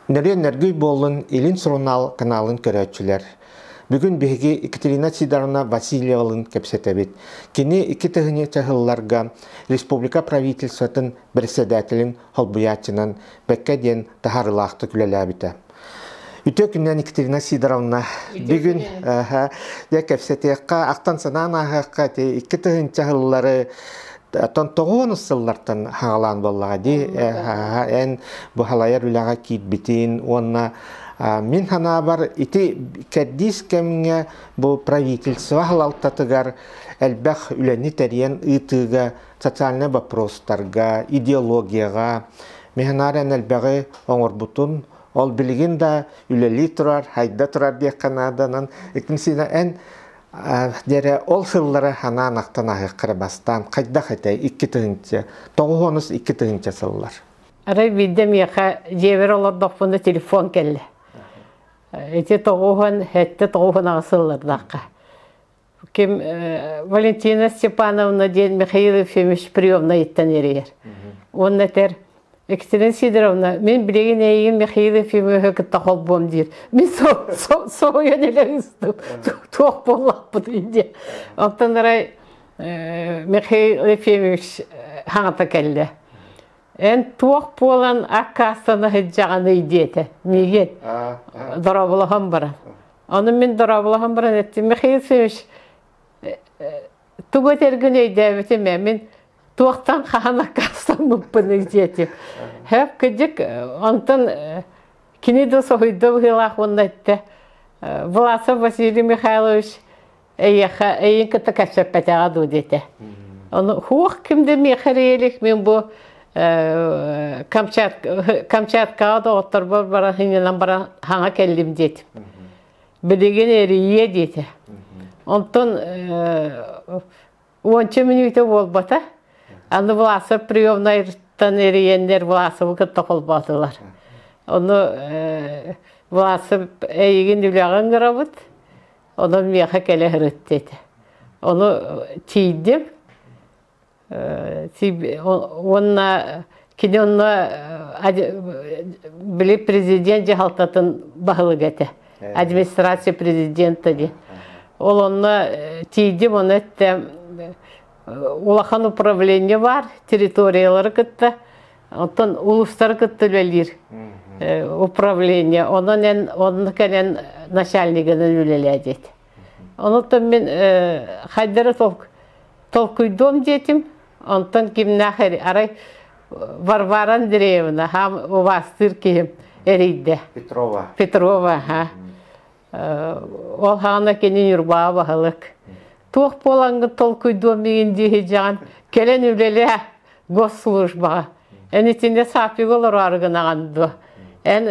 Nörüyen nörgüy bolun Ilin Surunal kanalın köröçüler. Bugün bihi Ekaterina Sidorovna Vasilyeva'nın kepsetebit. Kini iki tığını çahıllarga Respublika Правительствотын председателин holbuyatçının bekkeden taharılaqtı külelabite. Ütö günden Ekaterina Sidorovna bugün ya kepsetekka aktan sanan ahakka iki tığın çahılları Toğun ısıllardan hağalan bolladı. En bu halayar ülağa kitbitin onna min hana var iti keddis kemge bu правительство halалtatıgar elbэх üleni teriyen ıtıga soциальный вопростарга ideologiyaga mehanaren elbäge oňorbutun ol bilgin da üleli turar hayda turar diye Kanadadan ikincisi en dere ol sılları hana naqtan ahı qırabastan qayda xetay iki tığınca toğunuz iki tığınca sıllar. Aray bildim yaqa jever olar dokunda telefon kelle. Eti toğun hette toğun asıllar daqqa. Kim Valentina Stepanovna den Mikhail Efimович Priomna itten eriyer. Onna ter Ekaterina Sidorovna, men bilegen eyin Mikhail Efimович'e kıtta holbom dir. Men so yönele ısdım. Tuğ bollaq bu deyince. Ondan aray Mikhail Efimович hangata kelle. En tuğ bolan akkasana hıccağını idiyete. Migen. Dorabulaham baran. Onu men dorabulaham baran ettim. Mikhail Efimович tuğ tergün eydevetim men tuğtan xana kastan mümkün idiyete. Hep kıcık ondan kini de sohuydu hilaq onda etti. Vlasov Vasiliy Mikhailovich eyin kıta kaçapetağa dudete. Onu huq kimde mekhareyelik men bu Kamçatka'da da oturbar bara hinilan bara hana kellim dedim. Bilegen eriye dedi. Ondan 10 minüte olbata. Anı Vlasov Priomna'yırtan eriyenler Vlasov'u kıtta kolbatılar. Onu Vlasov eyin dülağın kırabıt. Onu meha kele hırıt dedi. Onu tiydim. Onna kini onna bile prezident cehaltatın bahılı gete. Administrasiya prezidenti di. Ol onna tiydim onu ettim. Улахан управление var, территориялары кытта. Ondan uluslar kıttı velir. Управление. Onun kenen начальнигinin üleledi. Onu da ben haydara tolkuydum dedim. Ondan kim nahari aray Varvara Andreevna ham uvastır ki eriydi. Petrova ha. Ol hana kenin yurbağa bahalık. Tuğ polangı tolkuydum meyindi hecan. Kelen üleli gosslujbağa. En içinde sapig olur argınağandı. En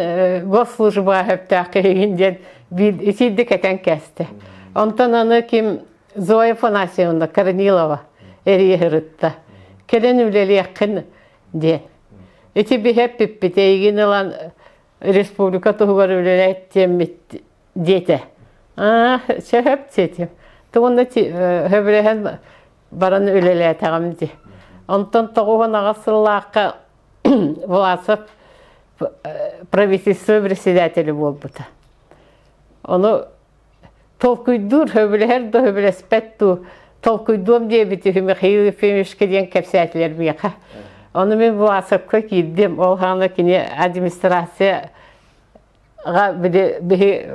gosslujbağa hep taqiyinden bil içildi keten kesti. Ondan onu kim Zoya Afanasьевна Kornilova eriye hırıttı. Kelen üleli yakın diye. İti bir hep biteygin olan Respublika tuğgar üleli ettim diyete. Şey hep dedim. Tuğunda höbrehen baran üleli etağım diye. Ondan toğuğun ağasıllaqqa Vlasov правительство председателі болбыта. Onu tolkuydur höbreher de höbrespettu tolkuydum diye biti Mikhail Efimович'e diyen kepsatler biyaqa. Onu men Vlasov'a gittim. Ol hana kini administrasiya bihi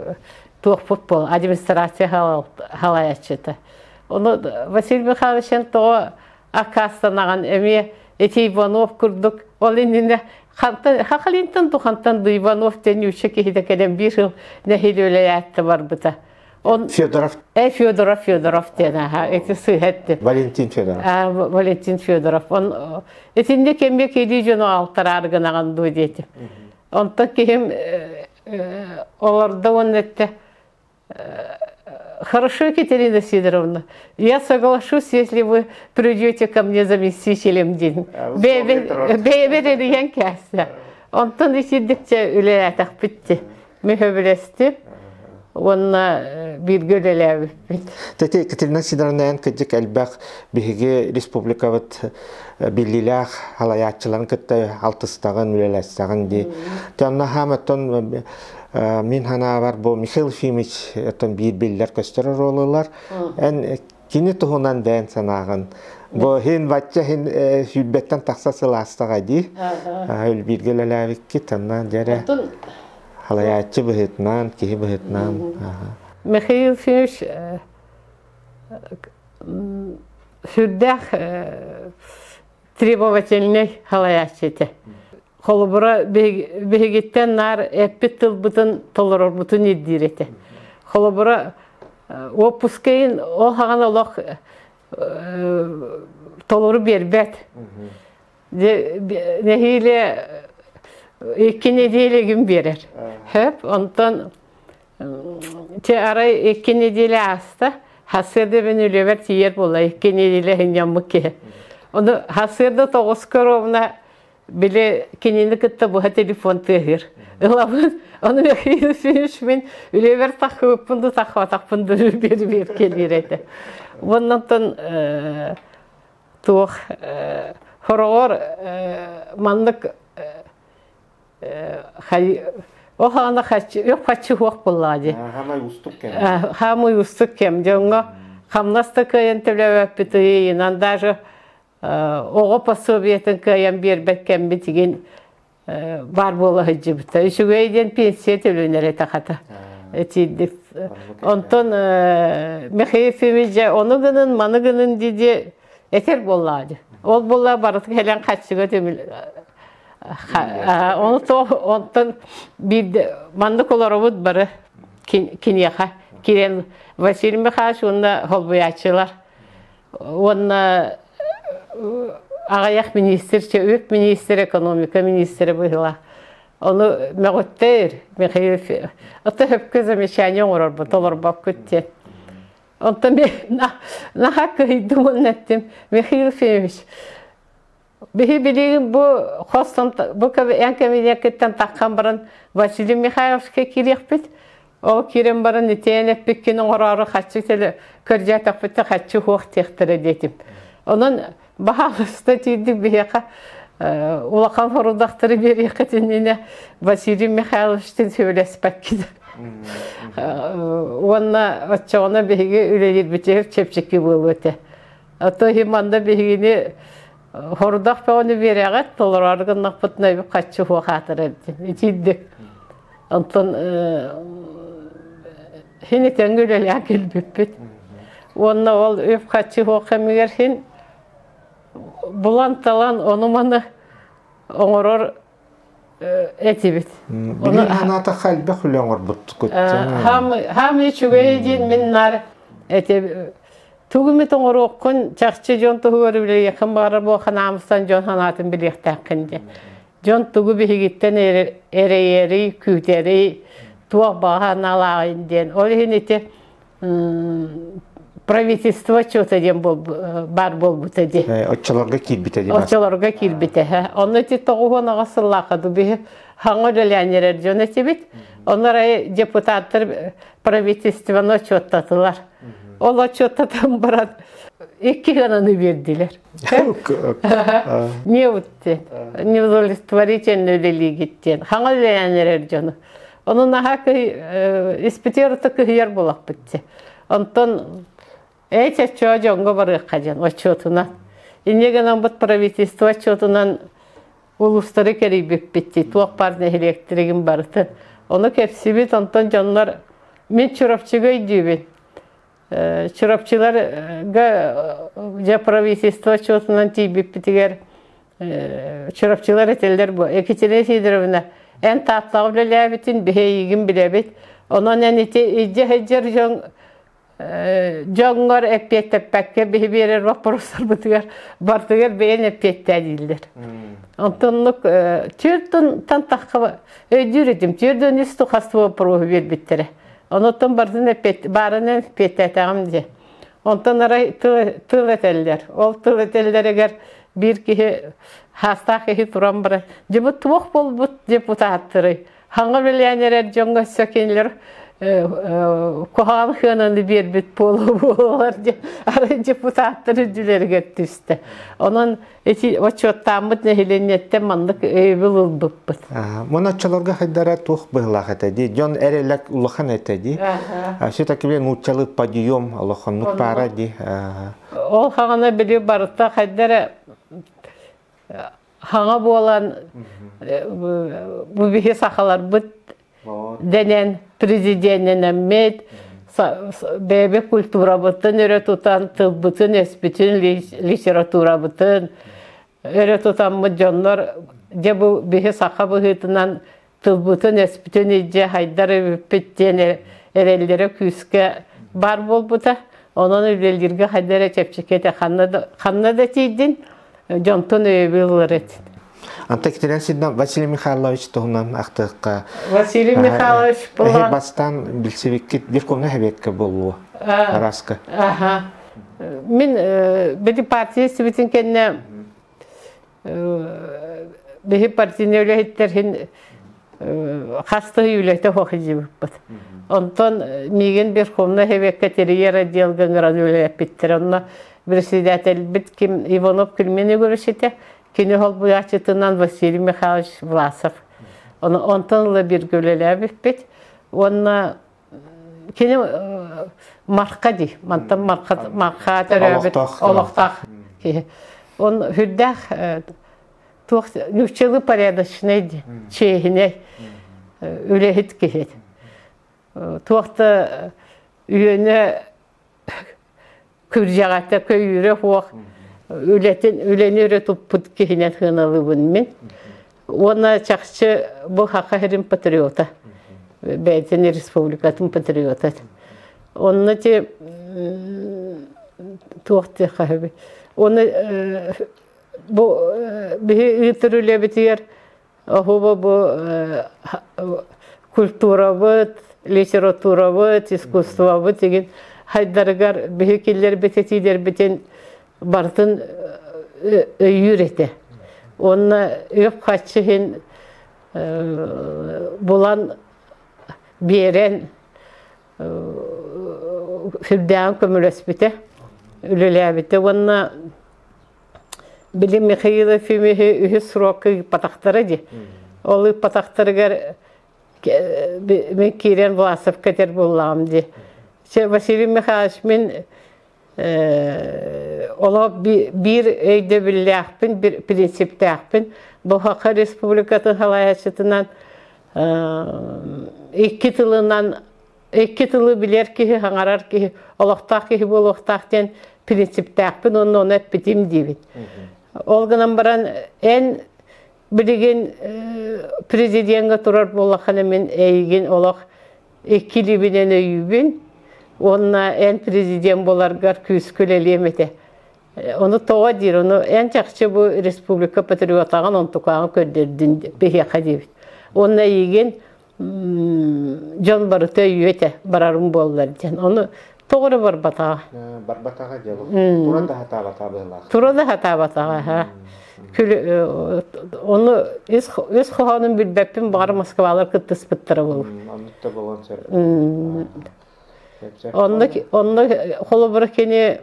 tuğ futbol administrasiya halayatçıdı. Onu Vasiliy Mikhailovич'in toğu akastanagan emi eti Ivanov kurduk. Ol inine Haqalintan tuğantan da Ivanov deni üçe kelen bir yıl nehil öleyattı var buta. Fyodorov. Fyodorov deni ha. Eti sıhhetti. Valentin Fyodorov. Valentin Fyodorov. Etinde kembe kedi jonu altar argınagan du dedim. Ondan kim olarda on etti. Хорошо, Екатерина Сидоровна, я соглашусь, если вы придете ко мне заместителем день. Бейберерген кәсі. Ondan işiddikçe üle atak bitti. Mühöbülesti. Onunla bir gölelebit. Tete Екатерина Сидоровна'n кыджык элбах биһиги республикабыт биллилах халаячыларын кытта алтыстаган үлелестаган ди. Тонна хаматтон мин хана бар бу Михаил Ефимович этон бир биллер көстөрөр роллар. Эн кини туһунан бен санаган. Бу хин бачча хин хүббеттен таксасыластага ди. Ул биргелелебикки тонна жаре. Халаячы быһытнан, киһи быһытнан. Михаил Ефимович сүрдэх требовательный халаячыты. Холбура бегеттен нар эппит тылбытын толорор бутун иддирети. Холбура опускайын ол хаган олох толору бербет. Нехиле iki nedele gün verir. Hep ondan arayı iki nedele hasta. Hasırda ben öyle ver tiyer bolla iki nedele hinyamı ki. Onu hasırda toğuz korovna bile kendini kıtta bu telefon tehir. Onu bekliyorsunuz ben öyle ver takıpındı takıpındı bir keliredi. Ondan tuğ horor manlık o hana yok kaçı hoş bulladı. Hamı ustuk kem. Jonga kamnasta kayan tevle bitiyi inan даже oğa pasobiyetin kayan bir bekken bitigin var bolla hacı bitti. Şu gayden pensiye tevlenere takata. Etiydik. Ondan mehefimizce onu günün manı günün dedi eter bolladı. Ol bolla baratı helen kaçıga temil. Ondan bir mandık olarak barı kinyaha kiren Vasil Mikhail onda holboyaçılar. Onda ağayak ministerçe öp minister ekonomika ministeri buyla. Onu meğutter Mikhail. Ata hep kızım işanyon olur bu dolar bakıttı. Ondan naha kıydım onettim Mikhail Femiş. Bileyim bu hostan bu en kemiyetten takkan baran Vasily Mikhailov'ke kiriyapit. O kirem baran niteyene pikkinin orarı kaçı tele kırca takpitte kaçı hoş tektere dedim. Onun bahalısta tiydik bir yaka ulaqan horudaktırı bir yakatınine Vasily Mikhailov'ten söylespek gidi. Ona bilgi ülelir biter çepçeki buluydu. Ata himanda bilgini Hordak onu veregat, dolarlarga nakpatna bir kaçı huatır edin. Ciddi. Ondan hini tengüleli akil büppet. Onna ol öp kaçı huakamiger hin bulantalan onu manı oңoror etibit. Bilin anata kalbe hüle oңor buttuk. Ham içügeydin minnar etibit. Tugumit oңor okkun çakçı jon tuğur bile yakın bağır bu hanamıstan jon hanatın bilekten kindi. Jon tuğu bihigitten eri küteri tuğ bağa nalağın den. Olihin iti правительство что-то дем бар бол бутеди. Оччолорга килбите ди. Оччолорга килбите. Оны ити тоғуғын ағасыллақыды бихи хаңы дөлянерер jon etibit. Onlar депутаттар правительствоны отчеттатылар. Ол отчеттатан барат. İki kanını verdiler. Ne utti? Ne удовлетворительный gitti. Хаңы dölyanерер jonu. Onun hakkı ispitiyarı yer bulak bitti. Ondan çoğu jonga barı kacan отчетuna. İnnegenan bu правительство отчетунан ulusları keribip bitti. Tuğ partine elektriğin barıtı. Onu kepsibit ondan jonlar men çorapçıga idibin. Çorapçılar ja правительство отчетунан tibip bitiger. Çorapçılar eteller bu. Екатерина Сидоровна en tatlı bilebitin beheyigin bilebit. Onun eniti icehecер jon Jongar epiyettepekke bihibirer vaporoslar bitiger. Bartiger beyen epiyette değildir. Ontonluk türdün tantakka ödürdüm. Türdün üstü hastı vaporu bir bittere. Ondan barın epiyette tamam diye. Ondan aray tıl eteller. Ol tıl eteller eğer bir kişi hasta kişi turan bara. Cebut tuğuk bol but deputattırı. Hangi bileyenler jonga sökenler Kuhalı hınanı bir bit polu boğular diye arı deputatları dülerge düştü. Onun o çottamıt nehileniyette mandık evil olbuput. Monatçılarga haydara tuğ bıhlaq etedi. Jon erelek ulahan etedi. Şu takibile nutçalı padiyom Allah'ın para di. Ol hağına biliyor barıtta haydara hağa boğulan bu bihi sakalar bıt denen prezidentin med bebe kultura bıtın öyle tutan tıbbıtın esbütün literatura bıtın öyle tutan mı canlar de bu bihi saka bıhıtından tıbbıtın esbütün iyice haydarı öpüttüğüne erellere küske bar bol bıta onun ülelirge haydara çepçekete kanna da tiydin jantın öyle et. Anta kitiren siddan Vasiliy Mikhailovich tohunan aktıqqa. Vasiliy Mikhailovich bulan. Bastan bilsevik bir konu hebekke bollu. Araska. Aha. Min bedi partisi bitin kenne behi partini öyle hitterhin hasta yülete hoqiji bip. Ondan migen bir konu hebekke teriyere dialgan öyle yapittir. Onna birisidatel bit kim Ivanov kilmeni görüşete. Kini hol bu yaşıtından Vasiliy Mikhailovich Vlasov. Ondan bir göleler bit. Onna kini marka di. Mantan marka teröbet olaqtaq. On hüddaq tuq nüçeli paradaşnaydı. Çehine ülehit kehet. Tuqta üyene kürjagata köyüre hoq üleni öğretip put kehinen hınalıbın min. Ona çakçı bu hakahirin patriota. Beyteni Respublikatın patriota. Onun ki tuğti kahibi. Onu bu bir ıtırıyla bitiyor. Ahuba bu kultura bıt, literatura bıt, iskustva bıt. Haydargar bihikiller betetiler biten bartın yürete. Onunla öp kaçıhın bulan biren hüdden kömülesbite ülelebite. Onunla bilim Mikhail filmi ühüs rokkı pataktarıcı. Olu pataktarıgar ben kiren Vlasov kater bulam diye. Vasiliy Mikhailovich'in ola bir eyde billahpin, bir prinsiptahpin. Bu Hakkı Respublikatın halayasıtından iki tılı bilir ki, hangarar ki, olaqtaq ki, bu olaqtaqten prinsiptahpin, onu hep bitim deyip. Olğanan baran en bilgin prezidentga turar bolaqanı men eygin olaq ikili bilen öybün. Onunla en prezident bolargar küsküleliyemete. Onu toğa dir, onu en çakçı bu Respublika patriotağın on tukağın körderdin behiye kadivit. Onunla eygin can barıta üyete, bararım bollar diyen. Onu toğru barbatağa. Barbatağa diyelim. Turada hata batağa bığlar. Turada hata batağa, ha. Onu öz koğanın bilbepin bağır Moskvalar kıttıs bıttırı olur. Anlıkta bolan sörü. Onda kolu bırakeni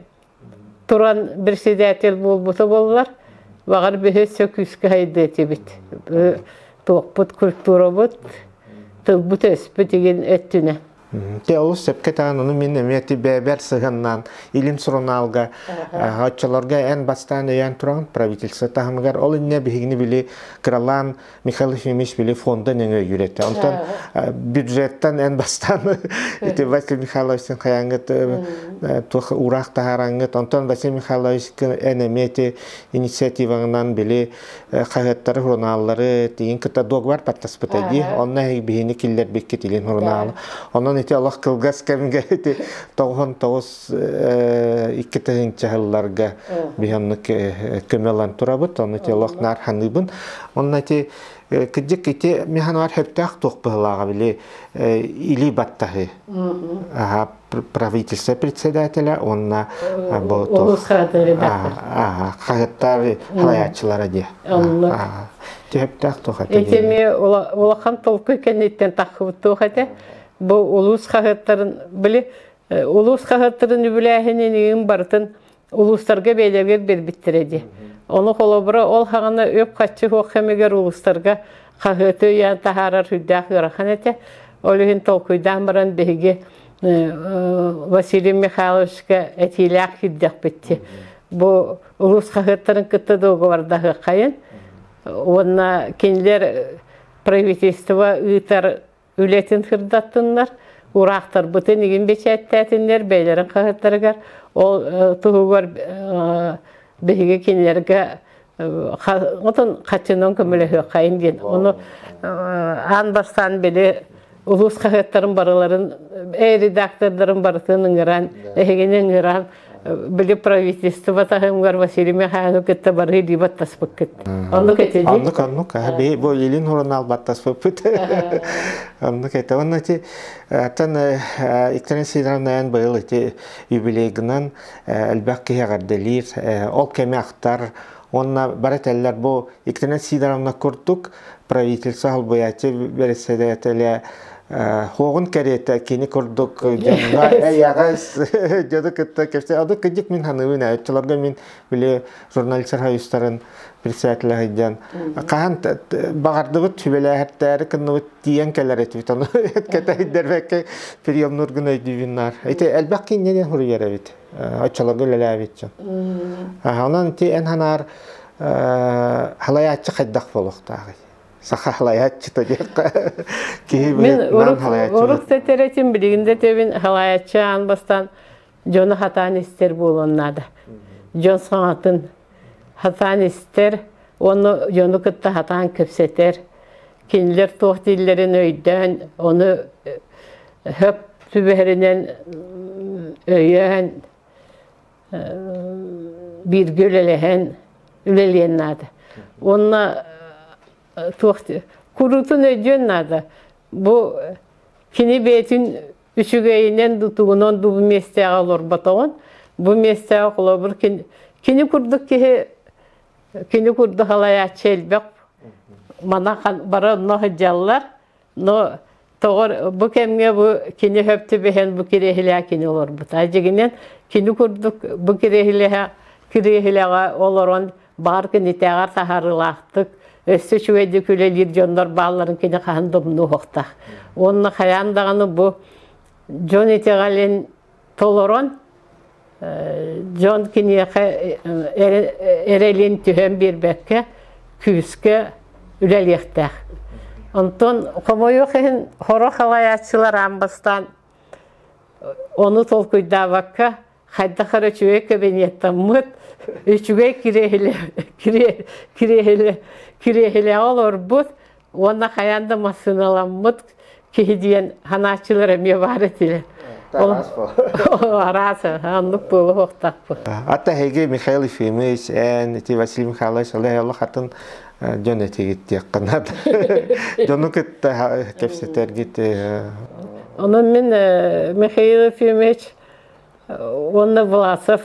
turan bir sedatel bulbuta bollar. Bağır bir söküskü haydı etibit. Toqput kultura but. Tıbbut espit igen ettüne. Te olus sepketan onu min emiyeti beber sığından ilim sorunalga haççalarga en bastan öyen turan правительство tahmıgar ol inne bihigini bili kralan Mikhail Efimович bili fonda nenge yürete. Ondan büdjetten en bastan ite Vasiliy Mikhailovich'in kayangıt tuh urak taharangıt. Ondan Vasiliy Mikhailovich'in en emiyeti inisiyativından bili kayıtları hurnalları diyin kıta dog var patlaspıt edi. Onunla bihini killer bekket ilin hurnalı. Onun iti Allah kılgas kemge iti toğun toğuz iki tığınca hıllarga bihanlık kömelan turabıt. Onun iti Allah nar hanıbın. Onun iti kıcık iti mihan var heptağ toğbıhlağa bili ili battağı. Правительство председателя, он кайыттар хаятчылары де. Теп так тохат. Этеме улахан толку кенеттен тахып тухате. bu ulus xahıtların bili ulus xahıtların übülähinin bartın uluslarga beýlerger bir bittiredi. Onu holobura ol hagana öp kaççı hoqemeger uluslarga xahıtı ýa taharar hüddah garahan ete. Olühin tolkuydan baran behigi Vasiliy Mikhailovичка etilak hüddah bitti. Bu ulus xahıtların kıtta doğu vardağı kayın. Ona kendiler правительство ıtar ületin hırdattınlar. Uraqtar bütün igin beçettetinler beylerin xahıtlarıgar. O tuğugar behigi kendilerge otun kaçının kömülü kayın gen. Onu an bastan beli ulus xahıtların barıların redaktörlerin barısının ıran, eheginin ıran bili правительство тахымгар Василий Михайлович кетте бары дибат таспык кетти. Онны кетти. Онну бе бу элин хорунал баттаспык. Онну кетти. Онну ти тан Екатерина Сидоровнадан быйыл ти юбилейгинен элбак киягардылыр, ол кемактар, онна барателлер бу Екатерина Сидоровна курдук правительство албаяты береседетеле Хоғын кәрет кені көрдік жанға әйағыз жады күтті кепсе. Ады күдік мен ханығын әйтчілерге мен біле журналистер хайыстарын председателі ғайдан. Қаған бағарды бұд түбелі әрттәрі күнні бұд дейін кәлер әті бұд. Оны әткәті әйдер бәкке прием нұргын әйді біннар. Әйті әлбәқ кейіннен хұры ер әбет. Айтчыларға өлі әбет жан. Онан ән ханар халаятчы қайдақ болуқтағы. Saha halayatçı diye Oruk teteretin bilginde tebin halayatçı anbastan John hatan ister bulunnadı. John sanatın hatan ister, onu John'u kıtta hatan köpseter. Kinler toh dillerin öyden, onu höp tübeherinden öyen bir gölelehen, üleleyennadı. Onunla kurutun ödüyorlardı. Bu kini beytin üçügeyinden tutuğundan bu mesleğe olur batağın. Bu mesleğe olur. Kini kurduk ki kini kurdu halaya çelbek. Bana bara onu hıcallar. No doğru bu kemge bu kini höptü behen bu kirehile kini olur. Bu taciginen kini kurduk bu kirehile olurun. Bar kini teğer taharılaktık. Öste şüvedi külelir jonlar bağların kene kahan domunu hoqtaq. Onun hayandağını bu jon etegalen toloron jon kine erelin tühem bir bekke küske üleliyekteq. Ondan komoyu qehin horo halayatçılar ambastan onu tolkuyda vakka hayda xara çüve köbeniyettan mıt üçüge kirehile olur bu. Ona hayanda masınalanmıt ki diyen hanaçılara mevaret ile. Arası, anlık bulu hoqtaq bu. Hatta hege Mikhail Efimович en Vasiliy Mikhailovich Allah hatın John ete gitti yakınada. John'u gitti kepseter gitti. Onun min Mikhail Efimович Onda Vlasov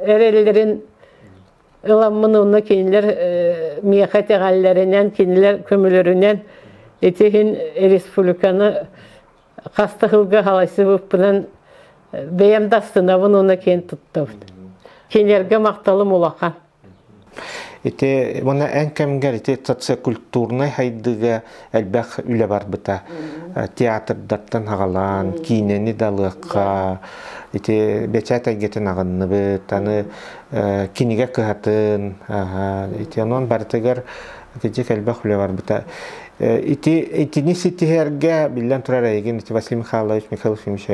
erellerin ılamını kendiler miyakat eğallerinden, kendiler kömülerinden etehin respublikanı kastahılga halaysı vıppınan beyamdastına bunu kendi tuttu. Kendilerge maktalım olaqan. Ete bana en kemger ete sosyokulturnay haydıga elbaq üle bar bita. Teatrdattan hagalan, kineni dalıqqa, ete beçata geten ağınны bit, аны kinige kıhatın, ete onon bartegar kecek elbaq üle bar bita. Ete nisitiherge billen turar egin, ete Vasiliy Mikhailovich Efimович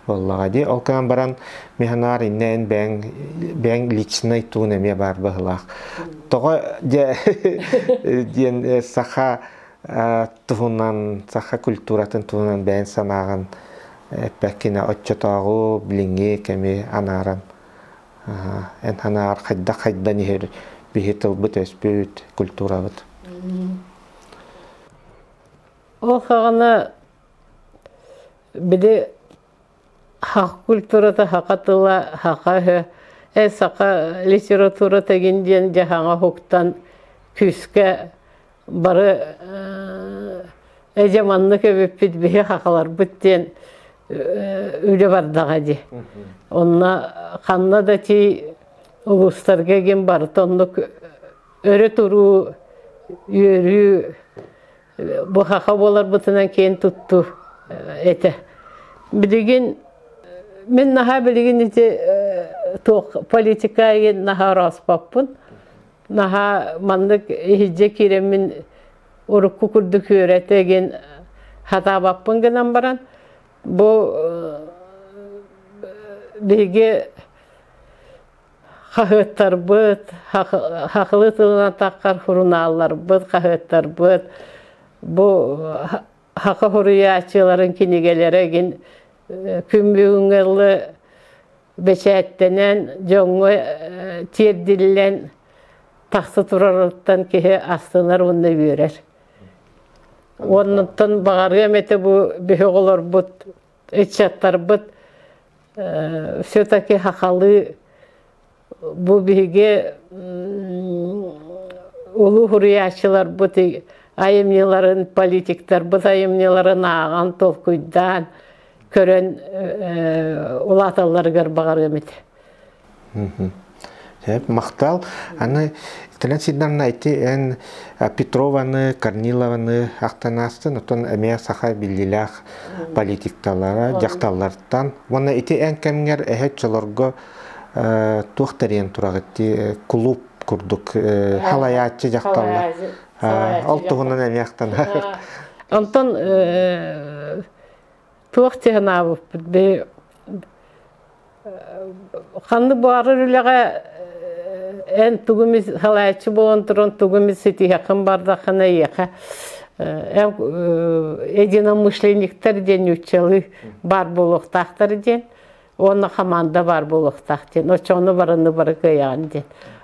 vallahi di. Olkan baran mehanar innen ben lichna itune me bar bahlaq. Toğa diyen saha tuhunan, saha kulturatın tuhunan ben sanağın pekine otçatağı bilingi kemi anaran. En hanar hayda niher bihitil bit esprit kultura bit. O xağına bir de haq kulturata haqatıla haqa saqa literatura tegindiyen jahağa hoktan küske barı Ejamanlık öpüp bihi hakalar bütten öyle bardağa di. Onna kanna da ti uluslarga gen barıt onluk öre turu yürü bu haka bolar bıtınan keyin tuttu ete. Bilgin men naha bilgin ite politikaya naha raspapın. Naha mandık hicce kiremin orukku kurduk öğretegen hata bappın gınan baran. Bu bilgi hahıttar bıt, haqlı tığına taqqar hurunallar bıt, hahıttar bıt. Bu haqı hurriyatçıların kinigelere gin kümbüğüngelli beşettenen, jongu tirdillen taqsı turarlıktan kehe astınar onu verer. Ondan bağırga mete bu bihi olur bıt, içattar bıt. Все-таки haqalı bu bihige ulu hurriyatçılar bıt, ayımlıların politikler bıt, ayımlıların ağan tolkuydan kören ulatalar gar bağırga mete. Hep maqtal аны Тэлэн сидарна айти эн Петрованы, Корнилованы ақтанастын, отон эмея саха биллилах политикталара, жақталлардан. Вона ити эн кемгер эхет чолорго туқтарен турагыти клуб курдук, халаятчы жақталлар. Алтығынан эмеяқтан. Онтон туқтеген абып бе қанды буарыр үлеға en tugumuz halayçı boğun turun tugumuz siti yakın bardakına yaka. Единомышленниктер ден учалы бар болуқтақтар ден. Оны команда бар болуқтақ ден. Очоны барыны бары кыян ден.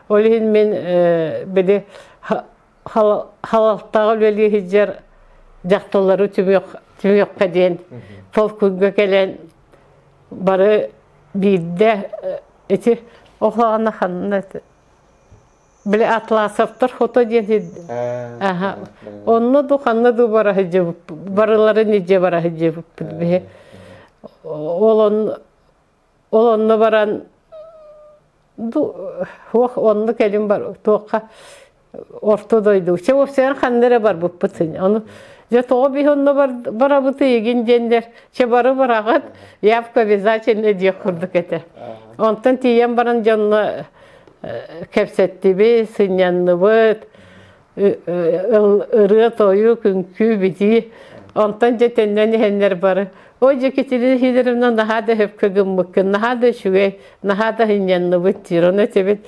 Олин мен біле халалтағы өлі хиджер жақтылары түмеққа ден. Тол күнге келен бары бейді эти оғлағына қанына Bile atlasıftır foto diye. Aha. Onu da kanlı da bara hıcı. Barıları nice bara hıcı. Onu baran onu kelim var. Toka ortodaydı. Çabuk sen kanlara var bu pıtın. Onu ya toğu bir onu bara bu teygin cender. Çabarı bırakat. Yapka bizaçın ne diye kurduk ete. Ondan tiyem baran canlı Kepsetti be, sınyanlı bıt, ırığı toyu, künkü biti, ondan jetenden henler barı. O ceketini hilerimden daha da hep kıgım mıkkın, daha da şüge, daha da hinyanlı bıt diyor. Onu tebet,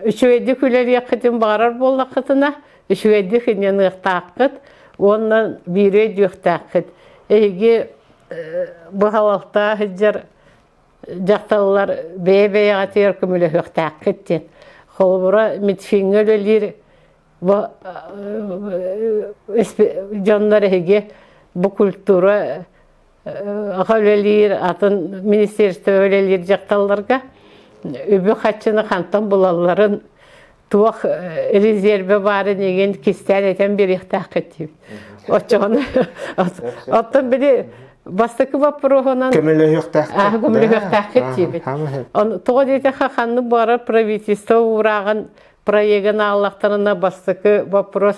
üçüvedi küleri yakıtın bağırar bol akıtına, üçüvedi hinyanı takıt, ondan biri diyor takıt. Ege bu halalta hıccar, Жақталылар бей-бей атыр көмілі өқтақ кеттен. Қолбыра метфиңгіл өлер, жанлар әге бұл культура ағал өлер, атын министерство өлелер жақталыларға өбі қатшыны қантан бұлаларын туақ резерві бары неген кестер етен бір өқтақ кеттен. Оттан біле Бастыкы вопросынан көмөлө юктак. Көмөлө юктак кетти. Тоғы дейте хақанны бары правительство ураган проектын аллақтарына бастыкы вопрос.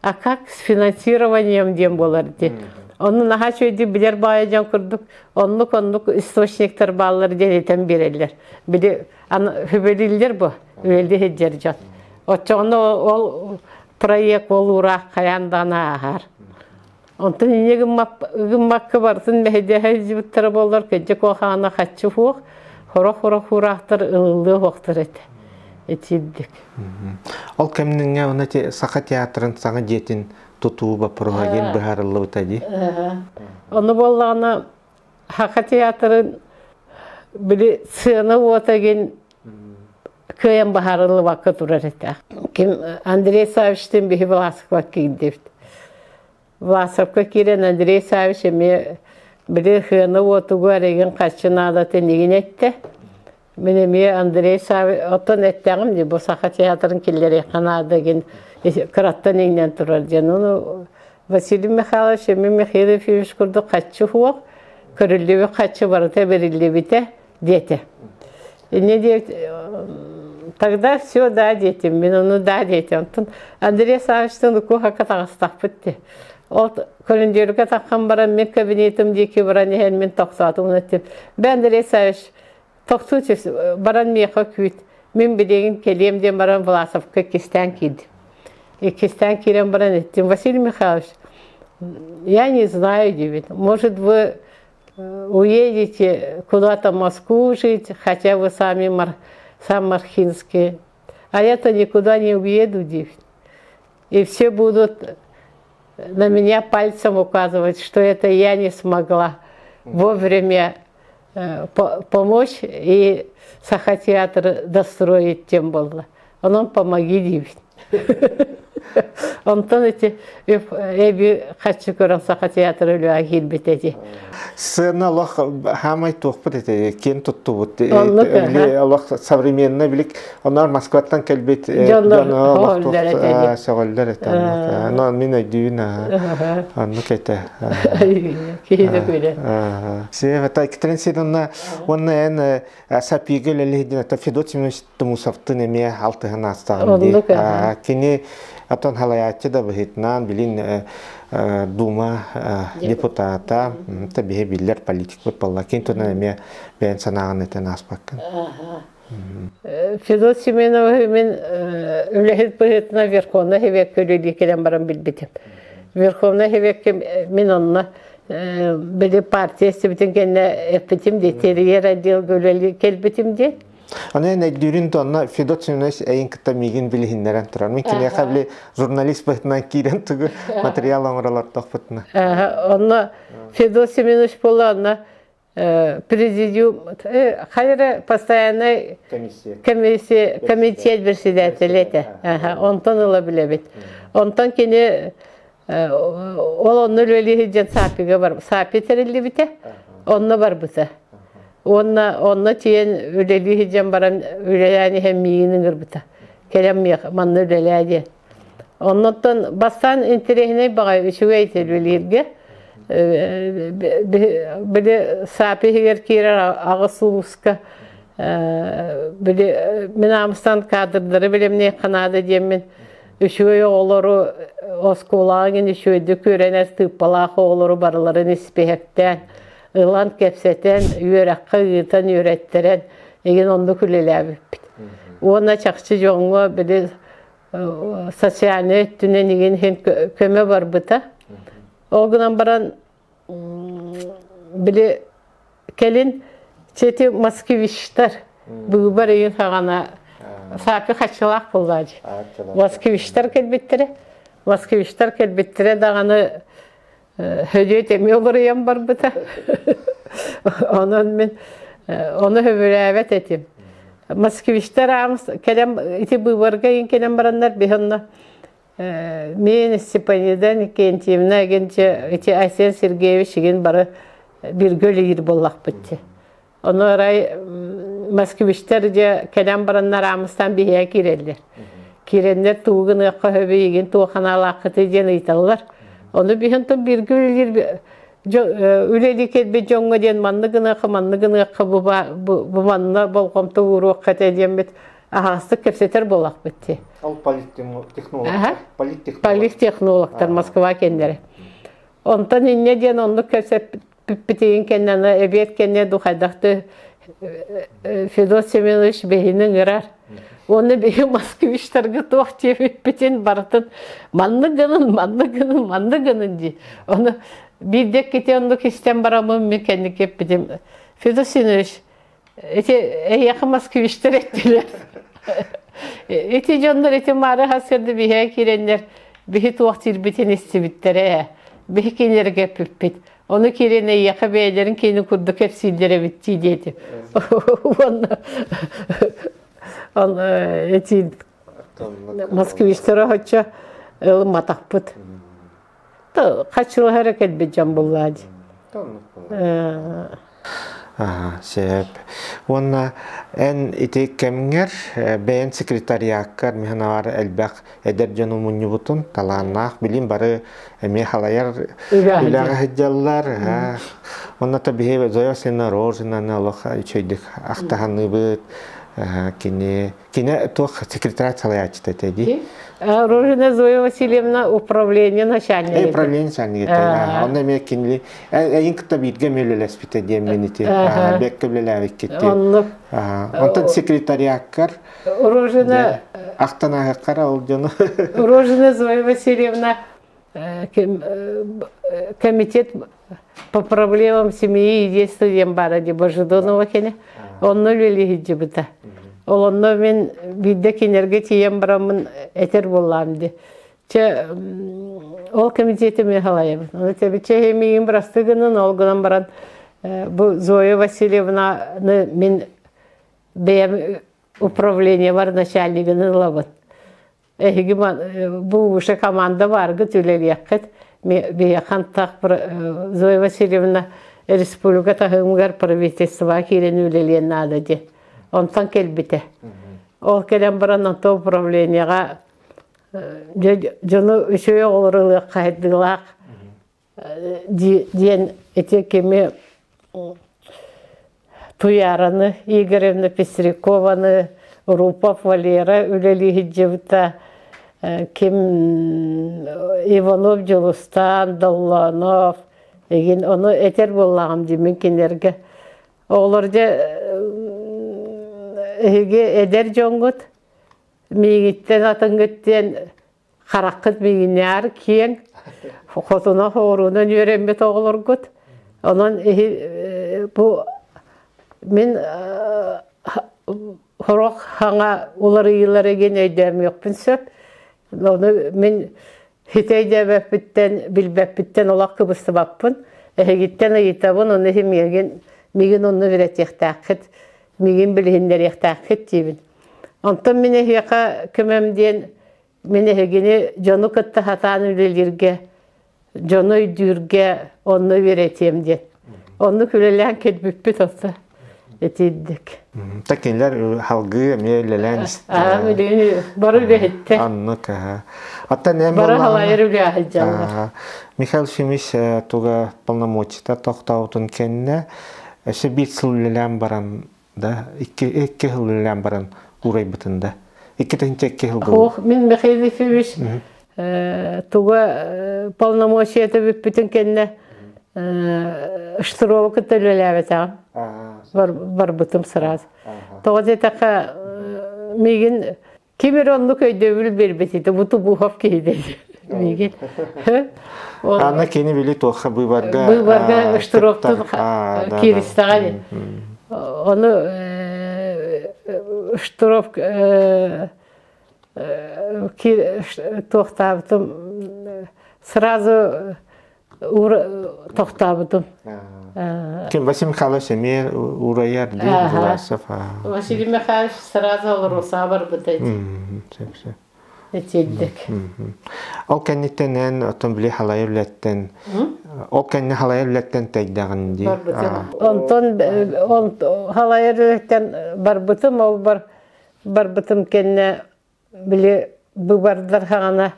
А как с финансированием дем болар де? Оны наха чөйді білер байыжан күрдік. Онлық источниктер балалар денетен берелер. Біле хүбелілер бұл. Өлді хеджер жат. Отчоғыны ол проект ол урак қаяндана ағар. Ondan yine gümmakı varsın mehdiye jibitleri bollar kence koğana kaçı hoğ hora ıllığı hoğtır etibdik. Ol kemninge ona saqa teatrın sana jetin tutuğu bapuruğa gen biharıllı bıtadi? Onu bollağına haqa teatrın bili sığını ota gen köyem biharıllı vakit urar eti. Kim Andrei Savic'ten bihi Vlasık vakit gidip. Vlasovka kiren Andrei Savic eme bile hını otuğu arayın kaçını alatı negin etti. Ben eme Andrei Savic otan ettiğim de bu saha teatrın killeri kanadı gen kırattan inen turar. Onu Василий Михайлович Эмин Михайлович курду каччы хуак, көрүллүбү каччы барыта берилебите дети. Не дети, тогда все да детям, мен onu да детям. Андрей Савичтың куха катагастак битти. Ол көрүндөргө таккан баран мен кабинетим деки баран мен токтотум деп. Ben Андрей Савич токтутуп баран меха күт. Мен билеген келем де баран Власовка кистен кид. И кистен кирен баран еттим. Василий Михайлович, я не знаю, девять. Может, вы уедете куда-то в Москву жить, хотя вы сами сам мархинские. А я-то никуда не уеду, девять. И все будут на меня пальцем указывать, что это я не смогла вовремя помочь и Сахатеатр достроить тем было. Он помоги, девять. Онтон эти эби хачы көрөн Сахатеатр өлө агил битеди. Сына Аллах хамай тоқпыт эти кен туттубут. Аллах современный билик. Onlar Москвадан келбет. Сагалдар эти. Но мен айдуна. Анны кете. Кейде көйле. Севата эктренсидонна онна эн сапигел элидин та Федотимович Тумусовтын эме алтыгын астагын. Кини Атон халаятчы да бихитнан билин дума депутата табиhe биллер политик болла кентона эме бен санаган этен аспаккан. Федот Семенов мен үлехет бихитна Верховна хевек көлөли келен баран билбетим. Верховна хевек мен онна били партиясы битин кенне эпетим де терьер отдел көлөли келбетим де. Аны дөрин тонна Федот Семенович әйин кытта мигин билһиннәрен торар. Мин килә хәбле журналист байтнан кирен тугы материал аңралар тохпытны. Онна Федот Семенович боланна президиум хайра постоянный комитет председателя это. Онтон ула билебит. Онтон кине ол онны лөле жан сапига бар. Сапи терелли бите. Онна бар буса. Онна тиен үлели хиджан баран үлеләни һәм миенин гырбыта. Келем манны үлеләди. Оннан бастан интерехне багай ишуе ителүлерге. Биле сапигер кирер агысууска. Биле минамстан кадрдары билемне канада демен. Ишуе олору оскулагын ишуе көрәнәс тыппалахы олору барларын испехтән. Илан кепсетен, үйрәккә гытан үйрәттерен, еген онды күлеләбеп. Ona çakçı jongo bile sosyalne tünen egen hem köme var bıta. O günden baran bile kelin çeti Moskvişler. Bu barayın hagana sapi kaçılak bulladı. Moskvişler kelbettere. Moskvişler kelbettere dağını hödiyet emiyorlar yan var bıta. Onun ben onu höbürevet ettim. Moskvişler ağımız kelem iti bu vargayın kelem baranlar bihanna. Men Stepaniyadan kentimne gence iti Aysen Sergeyevich gen bara bir göle yir bollak bitti. Onu aray Moskvişler de kelem baranlar ağımızdan bihe girerler. Kirenler tuğun aqqa höbeygen tuğana laqıtı gen itallar. Onu bihantan bir göle yir ülelik etbe jonga den manlıgına bu manna bolqomta uruq qatediyembet ahastık kepseter bollak bitti. Al Политтехнологтар Москва кендері. Онтан инне ден онлық кепсеп бітеген кеннені әбет кенне дұқайдақты Федот Семенович бейінің ұрар. Оны бейі Москвиштарға тоқ тепет бітен барытын манны гынын де. Оны бірдек кете онлық істен барамын мен кенне кеп бітем. Федот Семенович, яқы Москвиштар еттілер. Eti jonlar eti mara hasırdı bihe kirenler bihi tuğatil biten istibittere bihi kinleri gepipit onu kirene yaka beylerin kini kurduk hepsillere bitti dedi. Onu eti Moskvişlere haça matahpıt. Kaç yıl hareket edeceğim bulladı. Сеп. Онна эн ити кемгер бәйін секретарияккар механавар әлбәк әдер жону мұннюбутун таланнақ білім бары әме халаяр үләға хыджаллар. Онна табихе зоя сена рожинаны олоха үчөйдік ақтағаны бұд. Кине тух секретарь салаячты тәді. Рожина Зоя Васильевна управление начальника. Управление начальника. Он имеет кинли. Эйн кто битге мөлелес бите дием мените. Бек көлеләвек кетти. Он секретариаккар. Рожина. Ахтанагаккар ол жону. Рожина Зоя Васильевна комитет по проблемам семьи и детства Дембара Дебожидонова кене. Он нулели хиджибыта. Олонно мен бидде кинерге тием барамын этер болламды. Ол комитеті мен халайым. Оны тебече хемейін бірастығының олғынан баран бұл Зоя Васильевнаны мен бәйім управление бар начальнигінің лабыт. Бұл ұшы команда барғы түлелі яқыт. Бейяқан тақ бір Зоя Васильевна республика тағымғар правительства керен өлелен нады де. Онтан келбіте. Ол келен баран онта управленияға жону үшөе олырылық қайдылақ ден әте кеме Туяраны, Игоревна Пестрякованы, Рупов Валера үлелі хиджевіта, кем Иванов Джолустан, Долланов, оны әтер болағым демен кенерге. Оларды әдер жоңғыт, мейгіттен атыңғыттен қараққыт мейгінер кейін, қотына хоруынан өрембет оғылыр күт. Онан мен хорақ хаңа олар үйілер еген өйдәм еқпін сөп. Мен хитейде бәппіттен, білбәппіттен олақ кыбысты баппын. Әгеттен айытабын, оны меген оны верет еқтақыт, меген білгендер еқтақыт дейбін. Онтан мен әйеқа көмемден, мен әйгені жону күтті хатан үлелерге, жону үйдірге оны веретем ден. Оны күлелән кетбіппіт осы етейдік. Такенлер халгы мейлелән бары бәйтті. Аннық. Бары халайыр үлі ахыджалар. Михаил Шемиш туға полномочита тоқтаутын кенне, әші бит сылылылән баран, икки сылылылән баран урай бұтында. Икки тәнче икки сылылылән. Мен Михаил Шемиш туға полномочита бүппітін кенне штыровы төлеләбет ағым. Бар бұтым сыраз. Тоғыз етақа меген кемеронлы көйді өл бербетеді. Бұты бұхап кейдеді. Меген. Ана кені білі тоққа бұйбарға... Бұйбарға штыровтың керістіға ден. Оны штыров тоқтабытым сразу тоқтабытым. Кем Василий Михайлович эмер ураяр дей Власов. Василий Михайлович сразу олыруса бар бұдайды. Этеддік. Ол кәннеттен отын біле халай өлеттен, ол кәнне халай өлеттен тәйдағын дей. Онтон халай өлеттен бар бұтым, ол бар бұтым кәнне біле бұбардар қағана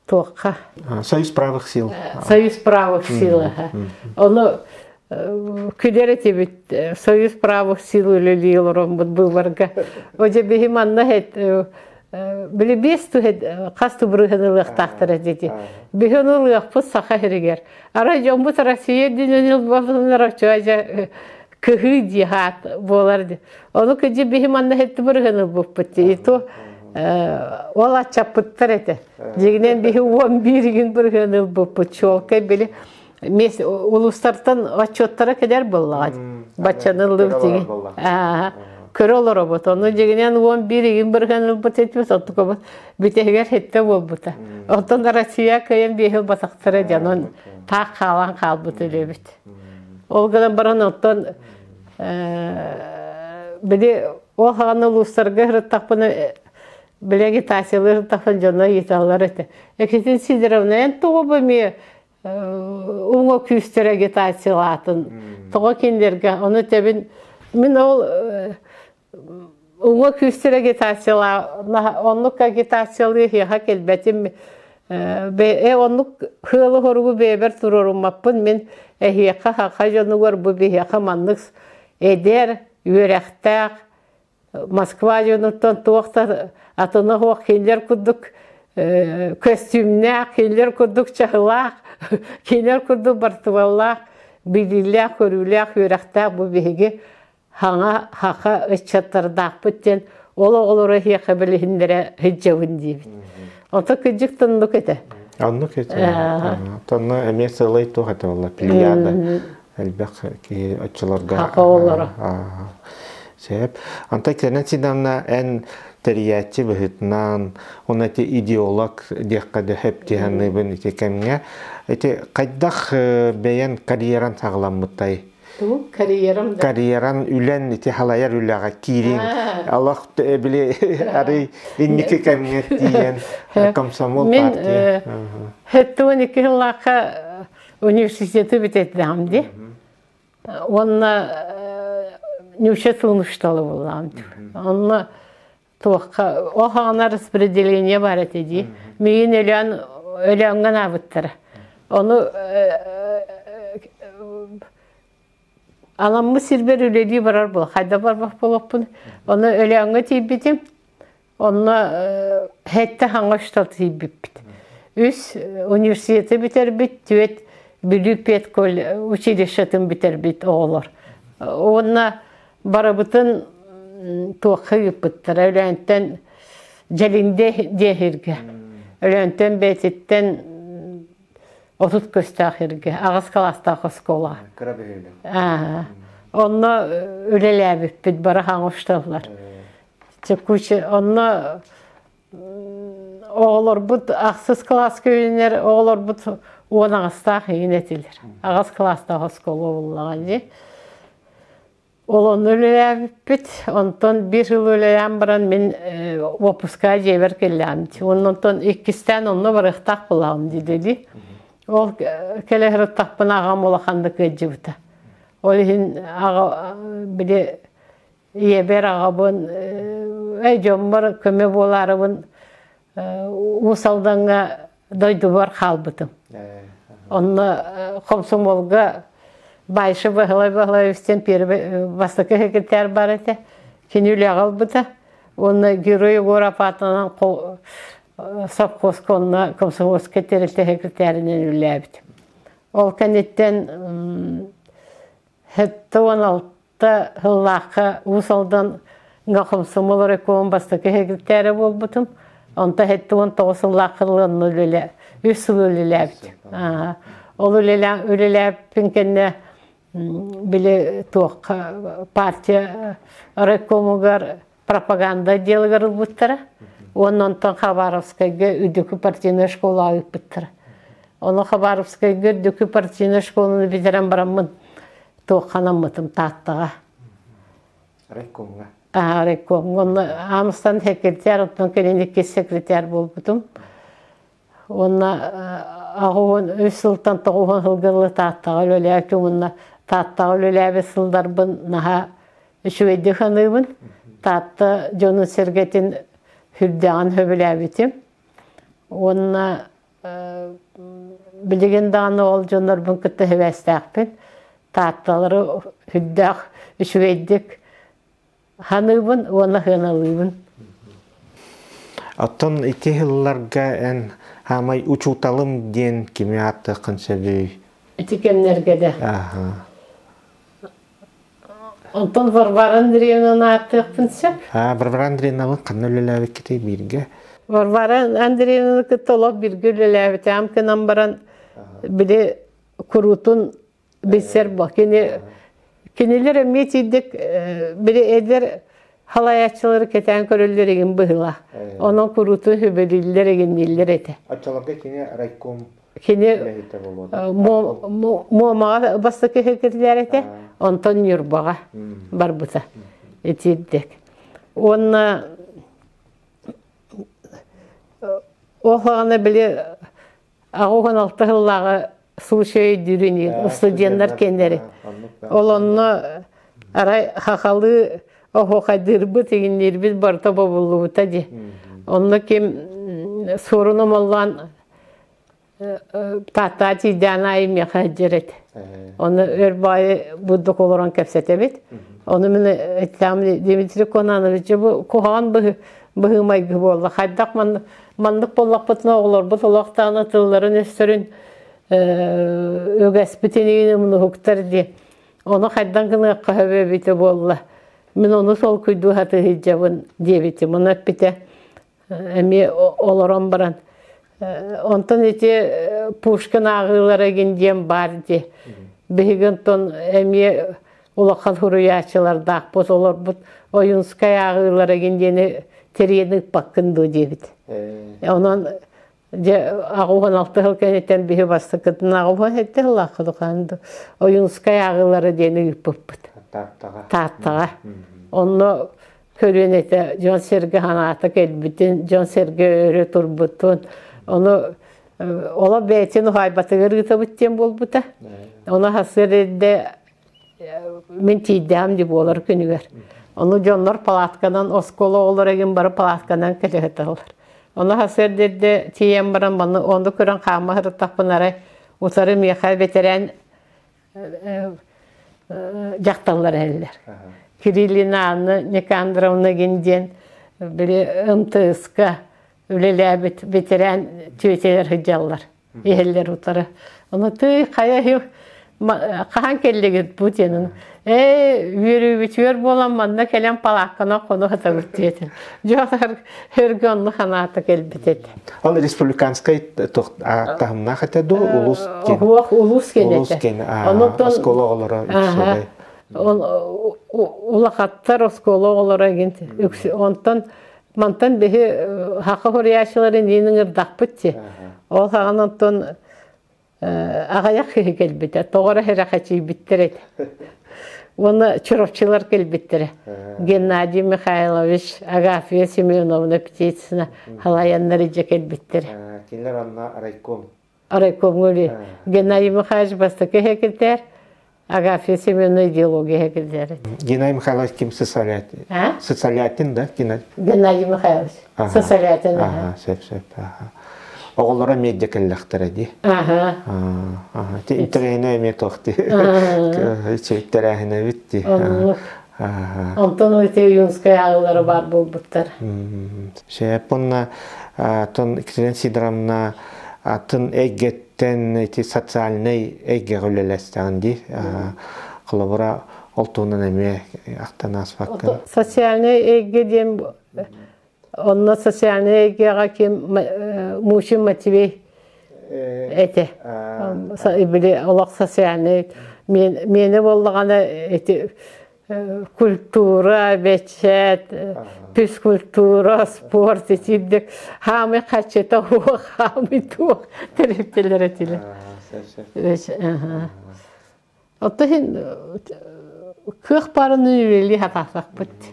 тоққа. Союз правых сил. Союз правых сил. Оны күдері тебет Союз правых сил өлелі олырым бұбарға. Оже бейім анна хет біле бесту хет қасту бұрғынылық тақтыры деді. Бейін ұлық бұд сақа херігер. Ара жон бұд Россия дүниенел бабынлар очуажа күхі дихат боларды. Оны күде бейім анна хетті бұрғыныл бұд бұдды. Ол атчаппыттыр әті. Дегінен бейі 11 gün бұрғыныл бұд бұд. Чолкай біле улустартан отчеттара кедер боллағад. Бачанылып деген. Көрі олар обыт. Оны дегенен 11 gün бұрғыныл бұд етмес. Оттық обыт. Бітегер хетті бол бұта. Оттан Россия көйен бейіл басақтыры ден. Он тақ қалан қал бұт өлі біт. Ол ғадан баран оттан біле ол қағаны улустарға ғырыттақпыны білеге тасилы ғырыттақпын жона еталар әті. Әкетен Сидоровна ән туғы бөме уңа күстер агитациялатын. Тоға кендерге, оны тебін, мен ол уңа күстер агитациялар, онлық агитациялы хеға келбетім, онлық хылы хорғы бейбер тұрырымаппын, мен хеқа хақа жонуғар бұл бейхеқа маннықс әдер, үйерәқтәқ, Москва жонуттан туақта атына хоқ келер күдік костюмнәқ, келер күдік чағылақ, келер күдік бартываллақ, біліләқ, көріләқ, үйерәқтәқ бұл бейге хаңа хақа үтчаттардақ бүттен ол оғылыры хеқа білігіндері хиджауын дейбіт. Онта күджік тұндық еті. Аннық еті. Тұнны әме сылай туғаты олар, пілияда. Әлбәқ өтчілерға. Хақа олары. Сәп. Анта кәрнәт сиданна ән тәрияті бұхытынан, оны әте идеолог деққады хөп дегенні бұн әте кәмге. Әте қайдақ бәйен карьеран сағылан мұттай? Карьеран үлән әте халайар үләға кейрен. Аллах біле әрі еннекі кәмге дейен комсомол партия. Мен әтті 12 жылаққа университеті бітетдім. Онна нюше тұлнышталы болам. Онна туаққа оғана распределение бар әтеді. Мен өләңген абыттыры. Оны аламы сирбер өлелі барар бұл. Қайда барбақ болаппын. Оны өләңге тейбетім. Оны әтті хаңа ұштал тейбеппет. Үс университеті бітер бет, түет бүлі пет көл училищетін бітер бет оғылар. Оны барабытын туаққа үппіттір. Өләнттен жәлінде дехерге. Өләнттен бәтеттен отут көстақерге. Ағыз қаластағы скола. Оны өлеләбіп бет бара хаңышталар. Оны оғылар бұд ақсыз класс көлінер, оғылар бұд он ағыстақ ең етілер. Ағыз кластағы скола болған де. Ол оны өлеләбіп бет, онтан бір жыл өлеләм баран мен опуска жебер келләм. Онтан екістен оны барықтақ болағым дедеді. Ол келер тақпын ағам олақанды көджі бұта. Ол ең біле ебер ағабын, жомбар көме боларыбын усалданға дойды бар қалбытым. Онны комсомолға байшы бағылай өстен бастықы секретар бар әті. Кенілі қалбыты. Оны герой ғорапатынан совхозқа онны комсомолсқа терілті секретарынан үлі әбіті. Ол кәнеттен 16 ғыллақы усалдан комсомол рекомын бастықы секретары бол бұтым. Онта 19 ғыллақылығын үлілі. Үс үлілі әбіті. Ол үлілі әбінгенне біле тоқ партия рекомығар пропаганда делгар бұттыры. Оннан Хабаровскайға үдікі партийны школа айып бұттыры. Оны Хабаровскайға үдікі партийны школаны бетерен барамын тоққанам мұтым таттыға. Рекомға? Реком. Оны Амыстан секретар, оттан кәленеке секретар бол бұтым. Оны ағуын өз сылтан тоғуын ғылғылы таттыға өлі әкімінна таттыға өлі әбі сылдар бұн наға үшуейді қанығын. Татты жонын сергетін хүрдіған хөбіл әбітім. Оны білеген дағаны ол жонар бұн күтті хөбәстәқпен. Таттылары хүрдіғ үшуейдік қанығын, оны қаналығын. Оттон ити жылларга ән хамай учуталым ден кеме атты қынсабүй? Ити кемнерге де. Онтон Варвара Андреевнаны атты қынсап? Варвара Андреевнаны қанны өлеләві кетей бірге? Варвара Андреевнаны күттолап бірге өлеләві тәм кенам баран біле күрутын бесер бұл. Кенелер әмет едік біле әдер халаячылары кетен көрілдер еген бұғыла. Оның күрутын хөбелілдер еген елдер әті. Атчаларда кене райком мәйті болады? Муамаға бастықы хөкерлер әті, онтон юрбаға бар бұта әтеддік. Оны оғағаны біле ағуған алты ғыллағы слушай дюрүнү студенттер кендери. Ол онно арай хахалы охохадырбы тегиннербиз барта бабулубута ди. Онно кем сорунум олган тата тидана имя хаджерет. Оны өрбай буддук олорон кепсетебит. Оны мен там Дмитрий Конанович бу кохан быгымайгы болду. Хаддак мандык боллакпытына олор бу толоктаны тылларын өстөрүн өгәс битенегин муну хуктар ди. Оны хаддан гына кахабе бите болла. Мен оны сол күйдү хаты хиджабын дебите. Муну бите эми олорон баран. Онтон эти Пушкин агылары гендем бар ди. Бегентон эми улакал хуруячылар дакпос олор бут Оюнская агылары гендени теренip баккынды дебит. Онон же агуган алтыл кенетен биһи бастыкытын агуган этте лакыдыканды. Оюнская агылары дени үппүт. Таттага. Онно көрөнете Жон Серге ханата келбитин, Жон Серге өрө турбутун. Оны ола бетин хайбатыгыр гытабыттен болбута. Оны хасырде мен тиддам деп олар күнүгөр. Оны жоннор палаткадан оскола олар еген бары палаткадан келеталар. Оны хасырде тием баран баны онды көрөн камахыр тапынары утары мехай ветеран жакталар элдер. Кириллина Анна Никандровна генден били МТСК үлеләбит ветеран түйетелер хыджаллар. Ehler утары. Оны ты кая кахан келлегит бутенин. Үйрүбүтөр болам манда келем палаккана кону хатабыт диетин. Жогар хөргөннү ханаты келбитет. Ал республиканскай тахымна хатаду улус кен. Улус кенете. Онуктан оскологолора үксөй. Улакаттар оскологолора гент. Онтан мантан бехи хакы хорияшыларын енің ырдақпытти. Ол хағанантон ағаяқ келбетті. Тоғыра херақачи біттерет. Оны чуровчылар келбеттері. Геннадий Михайлович, Агафья Семеновна Птицына халаяннары же келбеттері. Келер анна райком. Райком өлі. Геннадий Михайлович бастықы хекілдер. Агафья Семеновна идеология хекілдері. Геннадий Михайлович кем социалятин? Социалятин, да? Геннадий Михайлович. Социалятин. Сеп. Оғылара медиа келләқтірі де. Интерейіне әме тоқты. Чөйттер әхіне бітті. Онтон өте юнскай ағылары бар бұл бұттар. Бұнна Екатерина Сидоровна атын әйгеттен социальный әйге ғөлелестіған де. Қылыбыра олтуынан әме ақтан асфаққан. Социальный әйге дем Онна социальный гега кем мужчин мотивей эти были олог социальный мені болғаны эти культура бечет физкультура спорт этидек хамы качета хуа хамы тух терептелер этиле оттохин кых парыны үйрели хатасак бітті.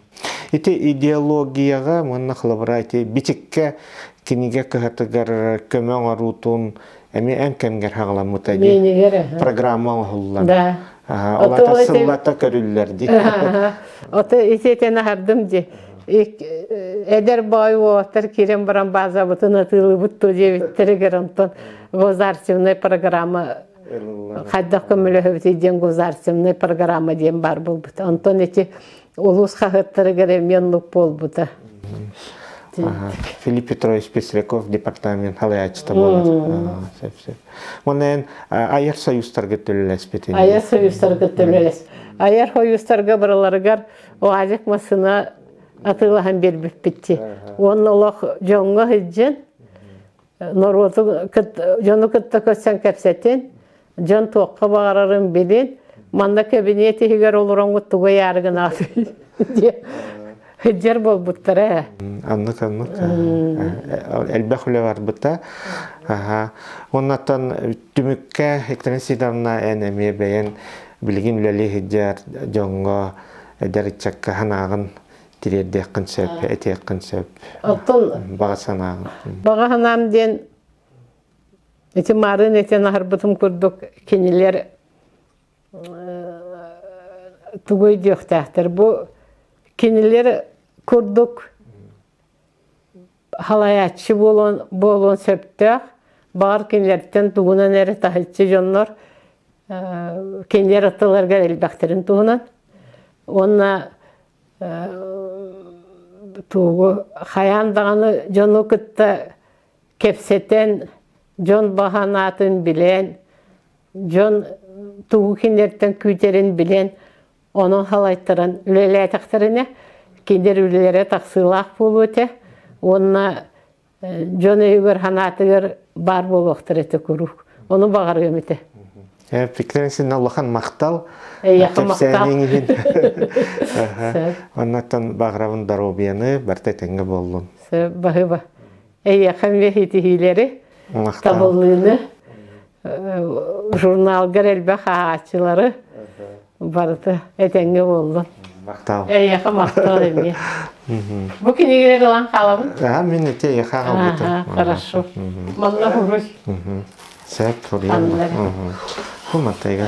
Ити идеологияға мұнна қылыбыра битикке кенеге көхатыгар көмөң арутун әме әм кәмгер хағаламыта программа оғыллар. Олата сыллата көрілілер ди. Ота итетен ағардым ди. Эдер бай оғаттар керем баран база бұтын атылы бұтты дебіттері керантон государственная программа қайдақ көмілі өбітеден государственная программа дем бар бұл бұты. Антон еті улус хахыттары кере менлік бол бұты. Филипп Петрович Пестряков департамент халаячыта болады. Онен айыр союзтарға төлелес бетен? Айыр союзтарға төлелес. Айыр союзтарға бараларығар оғазық масына атылаған бербіп бітті. Оның олақ жоңға хыджын, жоны күтті көтсен кәпсеттен, жон тоққа бағарарын білін, манда кабинеті хигер олыран ғыттыға ярығын аты. Хыджар бол бұттары. Аннық. Әлбәқ үлі бар бұтта. Оннаттан түмікке Екатерина Сидоровна әнәме бәйін білген үләлі хыджар жоңға әдәрітчәкка ханағын тирерде қынсөп, әтек қынсөп. Баға санағын. Баға ханам ден Ити марын этен ахарбытым курдук кинилер тугой диохтахтар. Бу кинилер курдук халаячы болон сөптөх. Бар кинилерден тугунан эре тахылчы жоннор кинилер аттыларга элбактерин тугунан. Онна тугу хаян дағаны жону кытта кепсетен жон баханатын билен, жон тугу кинилерден күйтерин билен, onun halайттарын үлелі тақтарыны, кендер үлелері тақсылақ болу өте, онына жон өйгөр ханатығыр бар болуқтыр еті көрук. Оны бағар өметі. Пікіріңсін Аллахан мақтал, кепсәнің ең. Оннаттан бағырауын даробияны бәрті тәңгі болуын. Бағы ба. Яқын вехетігілері табылыны журналгар әлбәқ ағачылары барды әтәңгі болды. Мақтал. Яқа мақтал әме. Бұл кенегелер олан қаламын? Мен өте яқа қалбытым. Хорошо. Малла хұрыш. Сәп, тұрия. Бұл мақтайға.